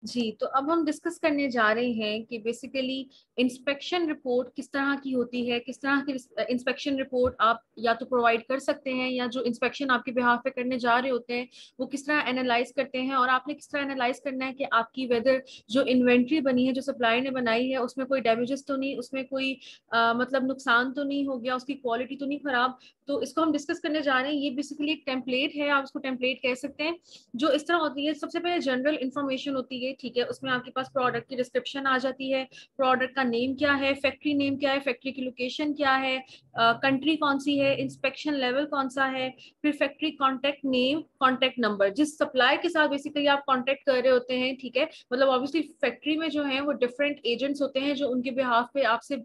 जी, तो अब हम डिस्कस करने जा रहे हैं कि बेसिकली इंस्पेक्शन रिपोर्ट किस तरह की होती है, किस तरह की इंस्पेक्शन रिपोर्ट आप या तो प्रोवाइड कर सकते हैं या जो इंस्पेक्शन आपके बिहाफ पे करने जा रहे होते हैं वो किस तरह एनालाइज करते हैं, और आपने किस तरह एनालाइज करना है कि आपकी वेदर जो इन्वेंट्री बनी है, जो सप्लायर ने बनाई है, उसमें कोई डैमेजेस तो नहीं, उसमें कोई मतलब नुकसान तो नहीं हो गया, उसकी क्वालिटी तो नहीं खराब। तो इसको हम डिस्कस करने जा रहे हैं। ये बेसिकली एक टेम्पलेट है, आप उसको टेम्पलेट कह सकते हैं, जो इस तरह होती है। सबसे पहले जनरल इंफॉर्मेशन होती है, ठीक है, उसमें आपके पास प्रोडक्ट की डिस्क्रिप्शन आ जाती है, प्रोडक्ट का नेम क्या है, फैक्ट्री नेम क्या है, फैक्ट्री की लोकेशन क्या है, कंट्री कौन सी है, इंस्पेक्शन लेवल कौन सा है, फिर factory contact name, contact number, जिस सप्लायर के साथ बेसिकली आप कॉन्टेक्ट कर रहे होते हैं, ठीक है। मतलब ऑब्वियसली फैक्ट्री में जो है वो डिफरेंट एजेंट्स होते हैं जो उनके बिहाफ पे आपसे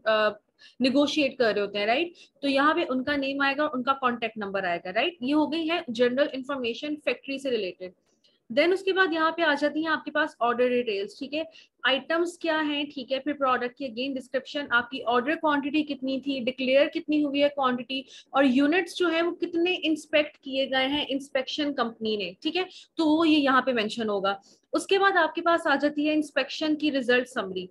निगोशिएट कर रहे होते हैं, राइट। तो यहाँ पे उनका नेम आएगा, उनका कॉन्टेक्ट नंबर आएगा, राइट। ये हो गई है जनरल इंफॉर्मेशन फैक्ट्री से रिलेटेड। देन उसके बाद यहाँ पे आ जाती है आपके पास ऑर्डर डिटेल्स, ठीक है, आइटम्स क्या हैं, ठीक है, फिर प्रोडक्ट की अगेन डिस्क्रिप्शन, आपकी ऑर्डर क्वांटिटी कितनी थी, डिक्लेयर कितनी हुई है क्वांटिटी, और यूनिट्स जो है वो कितने इंस्पेक्ट किए गए हैं इंस्पेक्शन कंपनी ने, ठीक है। तो वो ये यहाँ पे मेंशन होगा। उसके बाद आपके पास आ जाती है इंस्पेक्शन की रिजल्ट समरी।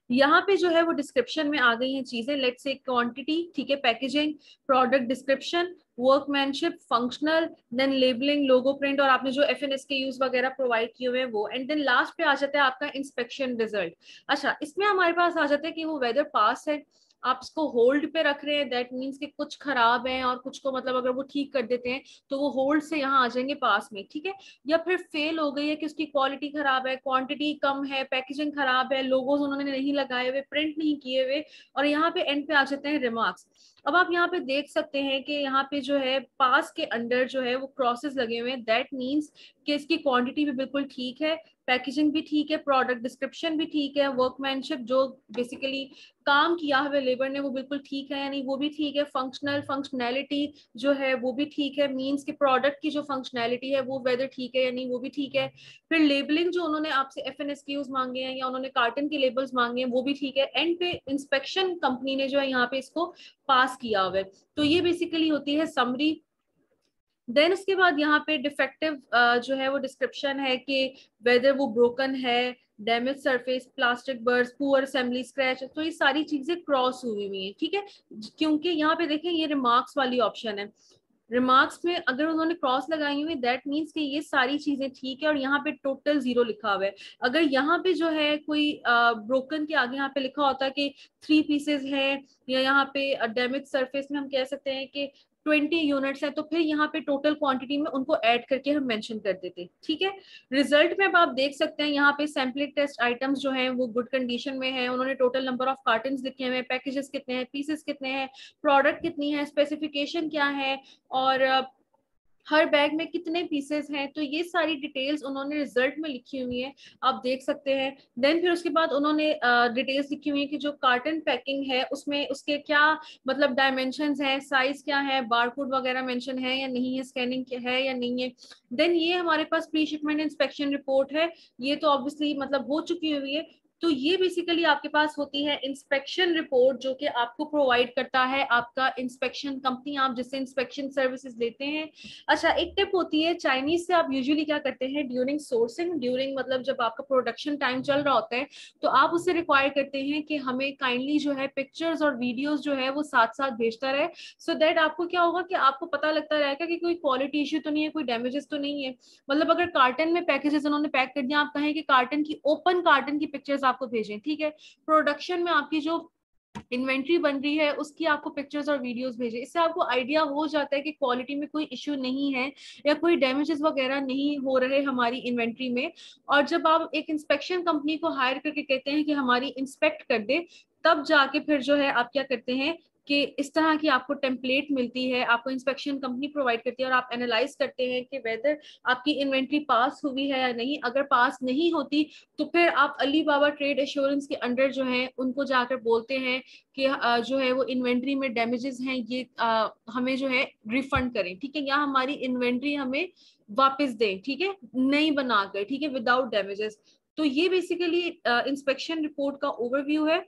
यहाँ पे जो है वो डिस्क्रिप्शन में आ गई हैं चीजें, लेट्स से क्वांटिटी, ठीक है, packaging, product description, workmanship, functional, then labelling, logo print, और आपने जो एफएनएस के यूज वगैरह प्रोवाइड किए हुए हैं वो, एंड देन लास्ट पे आ जाता है आपका इंस्पेक्शन रिजल्ट। अच्छा, इसमें हमारे पास आ जाता है कि वो वेदर पास है, आप इसको होल्ड पे रख रहे हैं, दैट मीन्स कि कुछ खराब है और कुछ को मतलब अगर वो ठीक कर देते हैं तो वो होल्ड से यहाँ आ जाएंगे पास में, ठीक है। या फिर फेल हो गई है कि उसकी क्वालिटी खराब है, क्वांटिटी कम है, पैकेजिंग खराब है, लोगोज उन्होंने नहीं लगाए हुए, प्रिंट नहीं किए हुए, और यहाँ पे एंड पे आ जाते हैं रिमार्क्स। अब आप यहाँ पे देख सकते हैं कि यहाँ पे जो है पास के अंडर जो है वो क्रॉसेस लगे हुए हैं, दैट मीन्स कि इसकी क्वांटिटी भी बिल्कुल ठीक है, पैकेजिंग भी ठीक है, प्रोडक्ट डिस्क्रिप्शन भी ठीक है, वर्कमैनशिप जो बेसिकली काम किया हुआ लेबर ने वो बिल्कुल ठीक है यानी वो भी ठीक है, फंक्शनल फंक्शनैलिटी जो है वो भी ठीक है, मींस के प्रोडक्ट की जो फंक्शनैलिटी है वो वेदर ठीक है या नहीं वो भी ठीक है। फिर लेबलिंग जो उन्होंने आपसे एफएनएस के यूज मांगे हैं या उन्होंने कार्टन के लेबल्स मांगे हैं वो भी ठीक है। एंड पे इंस्पेक्शन कंपनी ने जो है यहाँ पे इसको पास किया हुआ है। तो ये बेसिकली होती है समरी। देन उसके बाद यहाँ पे डिफेक्टिव जो है वो डिस्क्रिप्शन है कि वेदर वो ब्रोकन है, डैमेज सरफेस, प्लास्टिक बर्स, पुअर असेंबली, स्क्रैच, तो ये सारी चीजें क्रॉस हुई हुई हैं, ठीक है। क्योंकि यहाँ पे देखें ये रिमार्क्स वाली ऑप्शन है, रिमार्क्स में अगर उन्होंने क्रॉस लगाई हुई दैट मीन्स कि ये सारी चीजें ठीक है, और यहाँ पे टोटल 0 लिखा हुआ है। अगर यहाँ पे जो है कोई ब्रोकन के आगे यहाँ पे लिखा होता है कि 3 पीसेज है, या यहाँ पे डैमेज सरफेस में हम कह सकते हैं कि 20 यूनिट्स है, तो फिर यहाँ पे टोटल क्वांटिटी में उनको ऐड करके हम मेंशन कर देते, ठीक है। रिजल्ट में अब आप देख सकते हैं यहाँ पे सैम्पलिंग टेस्ट आइटम्स जो हैं वो गुड कंडीशन में है, उन्होंने टोटल नंबर ऑफ कार्टन लिखे हुए हैं, पैकेजेस कितने हैं, पीसेस कितने हैं, प्रोडक्ट कितनी है, स्पेसिफिकेशन क्या है, और हर बैग में कितने पीसेस हैं, तो ये सारी डिटेल्स उन्होंने रिजल्ट में लिखी हुई है, आप देख सकते हैं। देन फिर उसके बाद उन्होंने डिटेल्स लिखी हुई है कि जो कार्टन पैकिंग है उसमें उसके क्या मतलब डायमेंशंस हैं, साइज क्या है, बारकोड वगैरह मेंशन है या नहीं है, स्कैनिंग है या नहीं है। देन ये हमारे पास प्री शिपमेंट इंस्पेक्शन रिपोर्ट है, ये तो ऑब्वियसली मतलब हो चुकी हुई है। तो ये बेसिकली आपके पास होती है इंस्पेक्शन रिपोर्ट जो कि आपको प्रोवाइड करता है आपका इंस्पेक्शन कंपनी, आप जिससे इंस्पेक्शन सर्विसेज लेते हैं। अच्छा, एक टिप होती है, चाइनीज से आप यूजुअली क्या करते हैं ड्यूरिंग सोर्सिंग, ड्यूरिंग मतलब जब आपका प्रोडक्शन टाइम चल रहा होता है तो आप उससे रिक्वायर करते हैं कि हमें काइंडली जो है पिक्चर्स और वीडियोस जो है वो साथ साथ भेजता रहे, सो दैट आपको क्या होगा कि आपको पता लगता रहेगा कि कोई क्वालिटी इश्यू तो नहीं है, कोई डैमेजेस तो नहीं है। मतलब अगर कार्टन में पैकेजेस उन्होंने पैक कर दिया, आप कहें कि कार्टन की ओपन कार्टन की पिक्चर्स आपको भेजें, ठीक है, प्रोडक्शन में आपकी जो इन्वेंट्री बन रही है उसकी आपको पिक्चर्स और वीडियोस भेजे, इससे आपको आइडिया हो जाता है कि क्वालिटी में कोई इश्यू नहीं है या कोई डैमेजेस वगैरह नहीं हो रहे हमारी इन्वेंट्री में। और जब आप एक इंस्पेक्शन कंपनी को हायर करके कहते हैं कि हमारी इंस्पेक्ट कर दे, तब जाके फिर जो है आप क्या करते हैं कि इस तरह की आपको टेम्पलेट मिलती है, आपको इंस्पेक्शन कंपनी प्रोवाइड करती है, और आप एनालाइज करते हैं कि वेदर आपकी इन्वेंट्री पास हुई है या नहीं। अगर पास नहीं होती तो फिर आप अली बाबा ट्रेड एश्योरेंस के अंडर जो है उनको जाकर बोलते हैं कि जो है वो इन्वेंट्री में डैमेजेस हैं, ये हमें जो है रिफंड करें, ठीक है, या हमारी इन्वेंट्री हमें वापस दें, ठीक है, नई बनाकर, ठीक है, विदाउट डैमेजेस। तो ये बेसिकली इंस्पेक्शन रिपोर्ट का ओवरव्यू है।